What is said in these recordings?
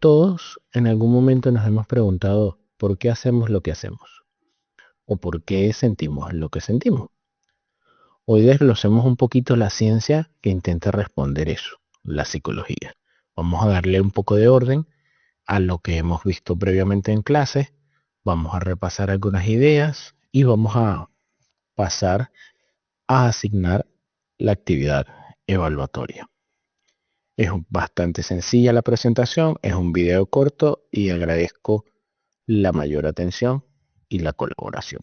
Todos en algún momento nos hemos preguntado por qué hacemos lo que hacemos o por qué sentimos lo que sentimos. Hoy desglosemos un poquito la ciencia que intenta responder eso, la psicología. Vamos a darle un poco de orden a lo que hemos visto previamente en clase, vamos a repasar algunas ideas y vamos a pasar a asignar la actividad evaluatoria. Es bastante sencilla la presentación, es un video corto y agradezco la mayor atención y la colaboración.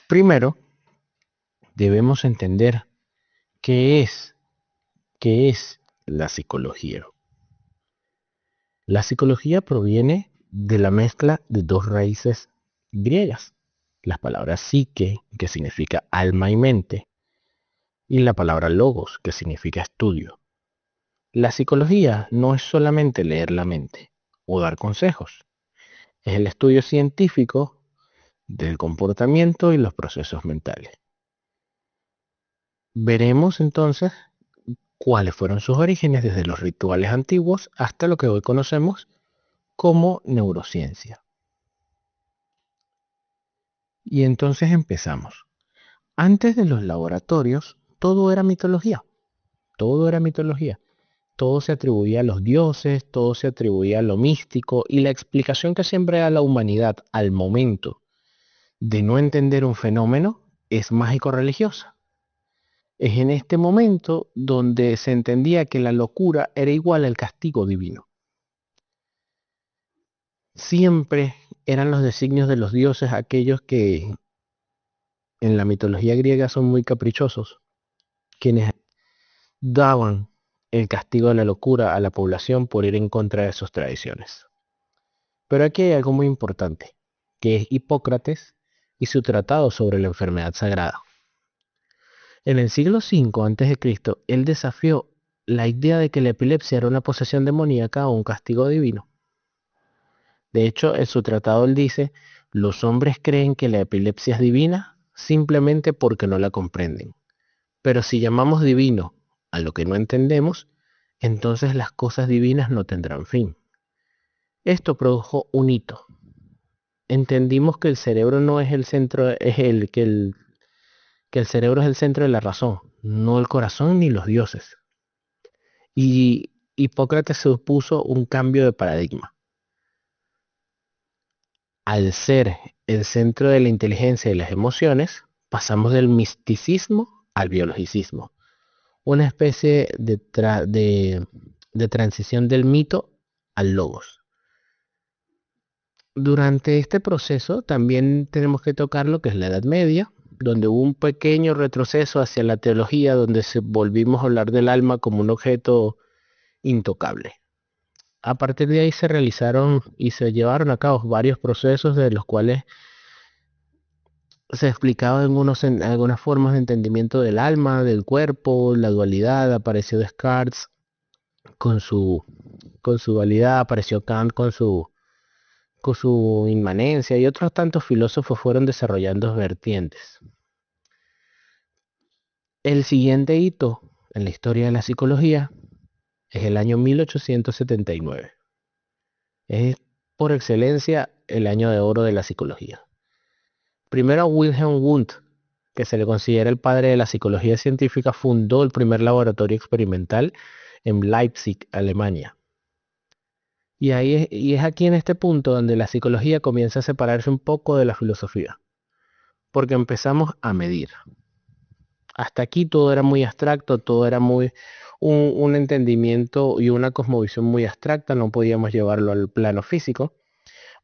Primero, debemos entender qué es la psicología. La psicología proviene de la mezcla de dos raíces griegas, las palabras psique, que significa alma y mente, y la palabra logos, que significa estudio. La psicología no es solamente leer la mente o dar consejos, es el estudio científico del comportamiento y los procesos mentales. Veremos entonces cuáles fueron sus orígenes desde los rituales antiguos hasta lo que hoy conocemos como neurociencia. Y entonces empezamos. Antes de los laboratorios, todo era mitología. Todo era mitología. Todo se atribuía a los dioses, todo se atribuía a lo místico, y la explicación que siempre da la humanidad al momento de no entender un fenómeno es mágico-religiosa. Es en este momento donde se entendía que la locura era igual al castigo divino. Siempre eran los designios de los dioses aquellos que en la mitología griega son muy caprichosos, quienes daban el castigo de la locura a la población por ir en contra de sus tradiciones. Pero aquí hay algo muy importante, que es Hipócrates y su tratado sobre la enfermedad sagrada. En el siglo V a.C., él desafió la idea de que la epilepsia era una posesión demoníaca o un castigo divino. De hecho, en su tratado él dice, los hombres creen que la epilepsia es divina simplemente porque no la comprenden. Pero si llamamos divino a lo que no entendemos, entonces las cosas divinas no tendrán fin. Esto produjo un hito. Entendimos que el cerebro no es el centro, que el cerebro es el centro de la razón, no el corazón ni los dioses. Y Hipócrates supuso un cambio de paradigma. Al ser el centro de la inteligencia y las emociones, pasamos del misticismo al biologicismo, una especie de transición del mito al logos. Durante este proceso también tenemos que tocar lo que es la Edad Media, donde hubo un pequeño retroceso hacia la teología, donde volvimos a hablar del alma como un objeto intocable. A partir de ahí se realizaron y se llevaron a cabo varios procesos de los cuales se explicaba algunas formas de entendimiento del alma, del cuerpo, la dualidad. Apareció Descartes con su, con su dualidad, apareció Kant con su inmanencia, y otros tantos filósofos fueron desarrollando vertientes. El siguiente hito en la historia de la psicología es el año 1879. Es por excelencia el año de oro de la psicología. Primero, Wilhelm Wundt, que se le considera el padre de la psicología científica, fundó el primer laboratorio experimental en Leipzig, Alemania. Y es aquí en este punto donde la psicología comienza a separarse un poco de la filosofía, porque empezamos a medir. Hasta aquí todo era muy abstracto, todo era un entendimiento y una cosmovisión muy abstracta, no podíamos llevarlo al plano físico,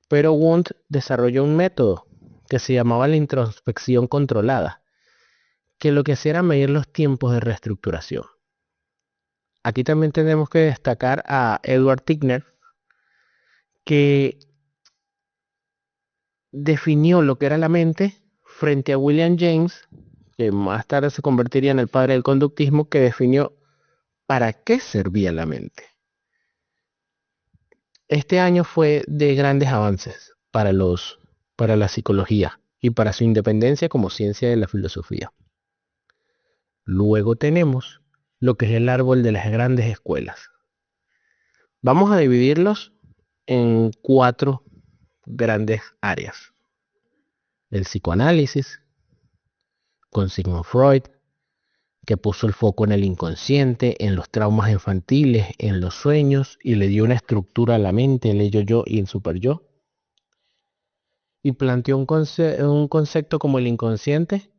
pero Wundt desarrolló un método que se llamaba la introspección controlada, que lo que hacía era medir los tiempos de reestructuración. Aquí también tenemos que destacar a Edward Titchener, que definió lo que era la mente frente a William James, que más tarde se convertiría en el padre del conductismo, que definió para qué servía la mente. Este año fue de grandes avances para la psicología y para su independencia como ciencia de la filosofía. Luego tenemos lo que es el árbol de las grandes escuelas. Vamos a dividirlos en 4 grandes áreas. El psicoanálisis, con Sigmund Freud, que puso el foco en el inconsciente, en los traumas infantiles, en los sueños, y le dio una estructura a la mente, el ello-yo y el super-yo. Y planteó un concepto como el inconsciente,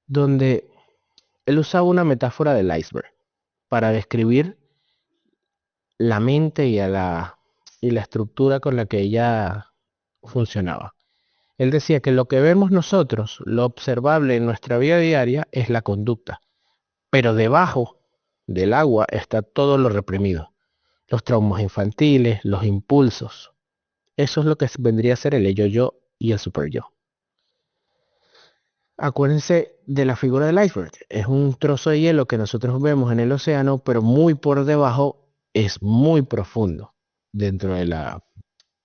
donde él usaba una metáfora del iceberg para describir la mente y la estructura con la que ella funcionaba. Él decía que lo que vemos nosotros, lo observable en nuestra vida diaria, es la conducta, pero debajo del agua está todo lo reprimido, los traumas infantiles, los impulsos. Eso es lo que vendría a ser el ello-yo y el super-yo. Acuérdense de la figura del iceberg. Es un trozo de hielo que nosotros vemos en el océano, pero muy por debajo es muy profundo dentro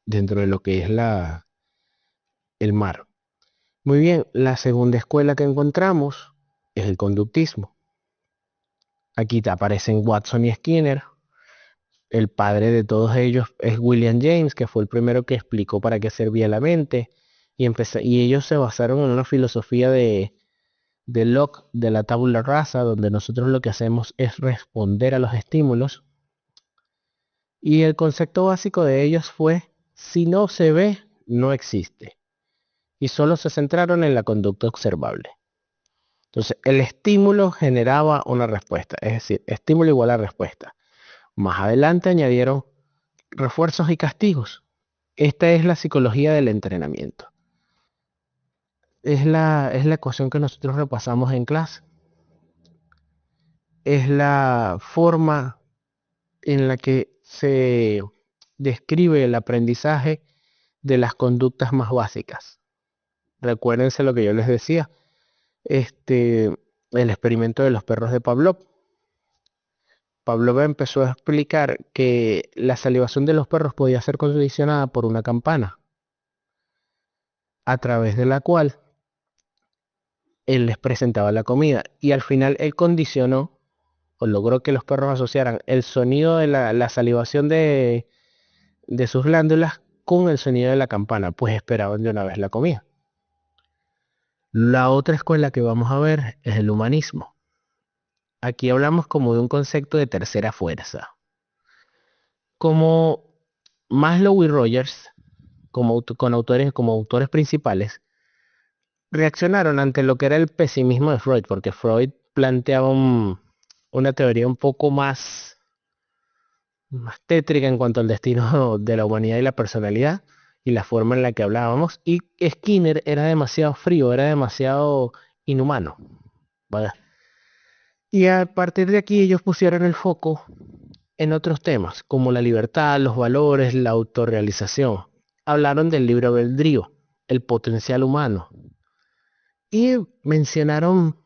dentro de lo que es el mar. Muy bien, la segunda escuela que encontramos es el conductismo. Aquí te aparecen Watson y Skinner. El padre de todos ellos es William James, que fue el primero que explicó para qué servía la mente. Y ellos se basaron en una filosofía de Locke, de la tabula rasa, donde nosotros lo que hacemos es responder a los estímulos. Y el concepto básico de ellos fue, si no se ve, no existe. Y solo se centraron en la conducta observable. Entonces, el estímulo generaba una respuesta, es decir, estímulo igual a respuesta. Más adelante añadieron refuerzos y castigos. Esta es la psicología del entrenamiento. Es la ecuación que nosotros repasamos en clase. Es la forma en la que se describe el aprendizaje de las conductas más básicas. Recuérdense lo que yo les decía, el experimento de los perros de Pavlov. Pavlov empezó a explicar que la salivación de los perros podía ser condicionada por una campana, a través de la cual él les presentaba la comida. Y al final él condicionó o logró que los perros asociaran el sonido de la salivación de sus glándulas con el sonido de la campana, pues esperaban de una vez la comida. La otra escuela que vamos a ver es el humanismo. Aquí hablamos como de un concepto de tercera fuerza. Como Maslow y Rogers, como autores principales, reaccionaron ante lo que era el pesimismo de Freud, porque Freud planteaba una teoría un poco más tétrica en cuanto al destino de la humanidad y la personalidad y la forma en la que hablábamos. Y Skinner era demasiado frío, era demasiado inhumano, ¿vale? Y a partir de aquí ellos pusieron el foco en otros temas, como la libertad, los valores, la autorrealización. Hablaron del libre albedrío, el potencial humano. Y mencionaron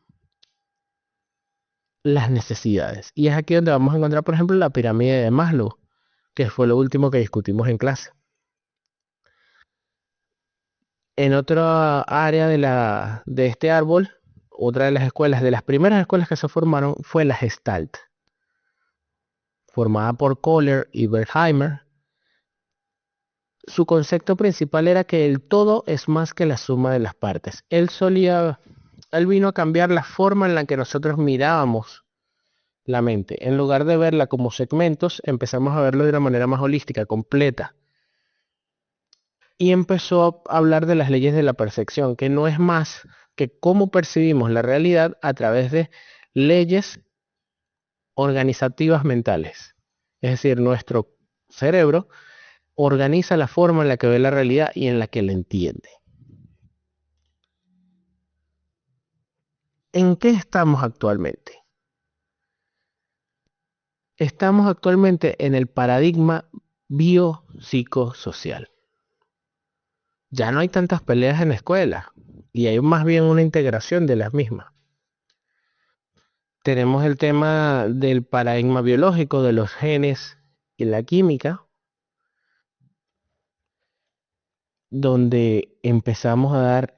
las necesidades. Y es aquí donde vamos a encontrar, por ejemplo, la pirámide de Maslow, que fue lo último que discutimos en clase. En otra área de este árbol, otra de las escuelas, de las primeras escuelas que se formaron, fue la Gestalt, formada por Kohler y Wertheimer. Su concepto principal era que el todo es más que la suma de las partes. Él vino a cambiar la forma en la que nosotros mirábamos la mente. En lugar de verla como segmentos, empezamos a verlo de una manera más holística, completa. Y empezó a hablar de las leyes de la percepción, que no es más que cómo percibimos la realidad a través de leyes organizativas mentales. Es decir, nuestro cerebro organiza la forma en la que ve la realidad y en la que la entiende. ¿En qué estamos actualmente? Estamos actualmente en el paradigma biopsicosocial. Ya no hay tantas peleas en la escuela y hay más bien una integración de las mismas. Tenemos el tema del paradigma biológico de los genes y la química, donde empezamos a dar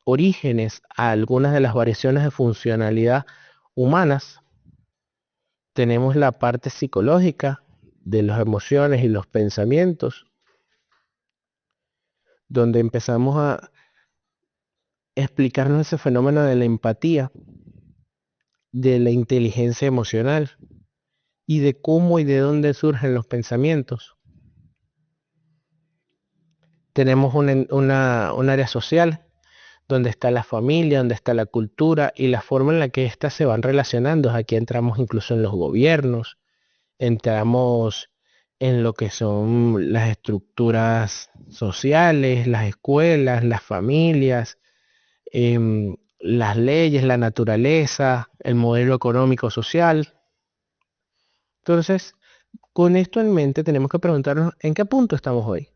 orígenes a algunas de las variaciones de funcionalidad humanas. Tenemos la parte psicológica, de las emociones y los pensamientos, donde empezamos a explicarnos ese fenómeno de la empatía, de la inteligencia emocional y de cómo y de dónde surgen los pensamientos. Tenemos un área social, donde está la familia, donde está la cultura y la forma en la que éstas se van relacionando. Aquí entramos incluso en los gobiernos, entramos en lo que son las estructuras sociales, las escuelas, las familias, las leyes, la naturaleza, el modelo económico social. Entonces, con esto en mente tenemos que preguntarnos en qué punto estamos hoy.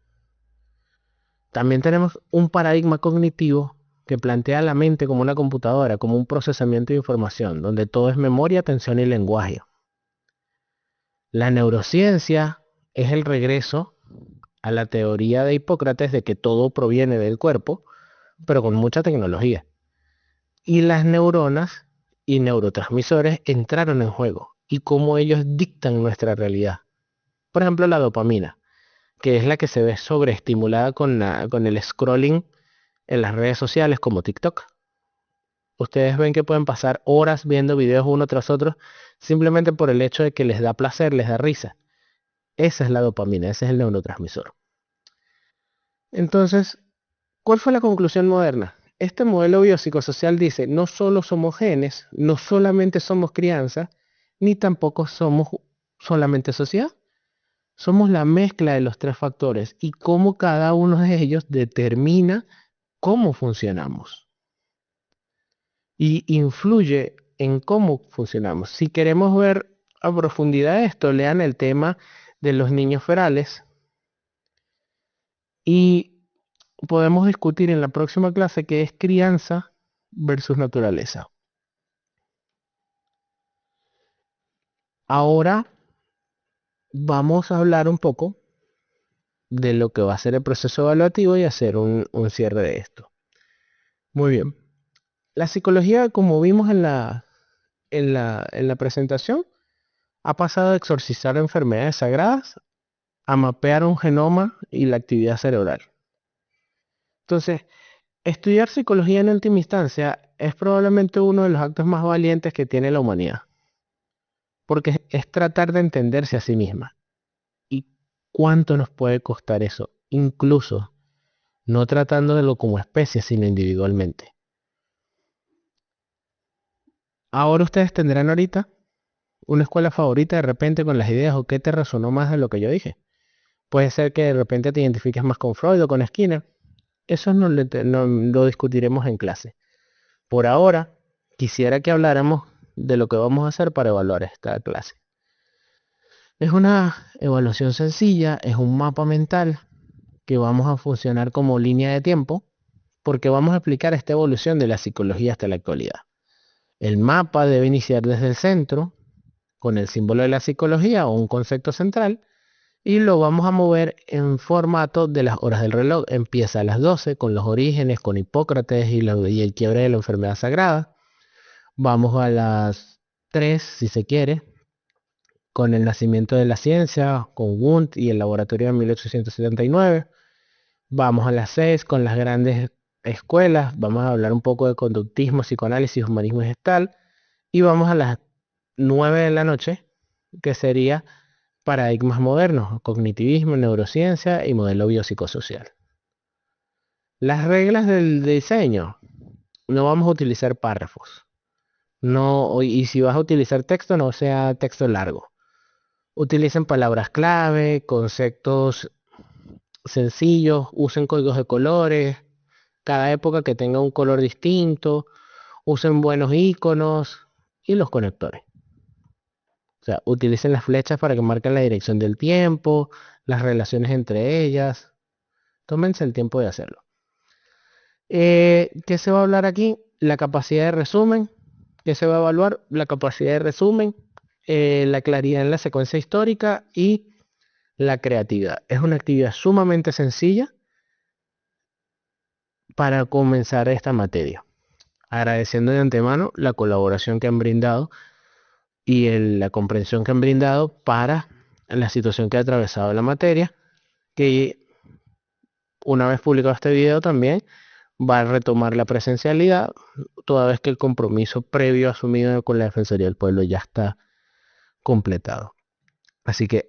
También tenemos un paradigma cognitivo que plantea la mente como una computadora, como un procesamiento de información, donde todo es memoria, atención y lenguaje. La neurociencia es el regreso a la teoría de Hipócrates de que todo proviene del cuerpo, pero con mucha tecnología. Y las neuronas y neurotransmisores entraron en juego y cómo ellos dictan nuestra realidad. Por ejemplo, la dopamina, que es la que se ve sobreestimulada con el scrolling en las redes sociales como TikTok. Ustedes ven que pueden pasar horas viendo videos uno tras otro simplemente por el hecho de que les da placer, les da risa. Esa es la dopamina, ese es el neurotransmisor. Entonces, ¿cuál fue la conclusión moderna? Este modelo biopsicosocial dice, no solo somos genes, no solamente somos crianza, ni tampoco somos solamente sociedad. Somos la mezcla de los tres factores y cómo cada uno de ellos determina cómo funcionamos y influye en cómo funcionamos. Si queremos ver a profundidad esto, lean el tema de los niños ferales y podemos discutir en la próxima clase qué es crianza versus naturaleza. Ahora vamos a hablar un poco de lo que va a ser el proceso evaluativo y hacer un cierre de esto. Muy bien. La psicología, como vimos en la presentación, ha pasado de exorcizar enfermedades sagradas a mapear un genoma y la actividad cerebral. Entonces, estudiar psicología en última instancia es probablemente uno de los actos más valientes que tiene la humanidad, porque es tratar de entenderse a sí misma. ¿Y cuánto nos puede costar eso? Incluso no tratándolo como especie, sino individualmente. Ahora ustedes tendrán ahorita una escuela favorita de repente con las ideas o qué te resonó más de lo que yo dije. Puede ser que de repente te identifiques más con Freud o con Skinner. Eso no lo discutiremos en clase. Por ahora, quisiera que habláramos de lo que vamos a hacer para evaluar esta clase. Es una evaluación sencilla, es un mapa mental que vamos a funcionar como línea de tiempo porque vamos a explicar esta evolución de la psicología hasta la actualidad. El mapa debe iniciar desde el centro con el símbolo de la psicología o un concepto central y lo vamos a mover en formato de las horas del reloj. Empieza a las 12 con los orígenes, con Hipócrates y el quiebre de la enfermedad sagrada. Vamos a las 3, si se quiere, con el nacimiento de la ciencia, con Wundt y el laboratorio de 1879. Vamos a las 6 con las grandes escuelas. Vamos a hablar un poco de conductismo, psicoanálisis, humanismo y gestal. Y vamos a las 9 de la noche, que sería paradigmas modernos, cognitivismo, neurociencia y modelo biopsicosocial. Las reglas del diseño. No vamos a utilizar párrafos. No, y si vas a utilizar texto, no sea texto largo. Utilicen palabras clave, conceptos sencillos, usen códigos de colores, cada época que tenga un color distinto, usen buenos iconos y los conectores. O sea, utilicen las flechas para que marquen la dirección del tiempo, las relaciones entre ellas. Tómense el tiempo de hacerlo. ¿Qué se va a hablar aquí? La capacidad de resumen. ¿Qué se va a evaluar? La capacidad de resumen, la claridad en la secuencia histórica y la creatividad. Es una actividad sumamente sencilla para comenzar esta materia. Agradeciendo de antemano la colaboración que han brindado y la comprensión que han brindado para en la situación que ha atravesado la materia, que una vez publicado este video también va a retomar la presencialidad, toda vez que el compromiso previo asumido con la Defensoría del Pueblo ya está completado. Así que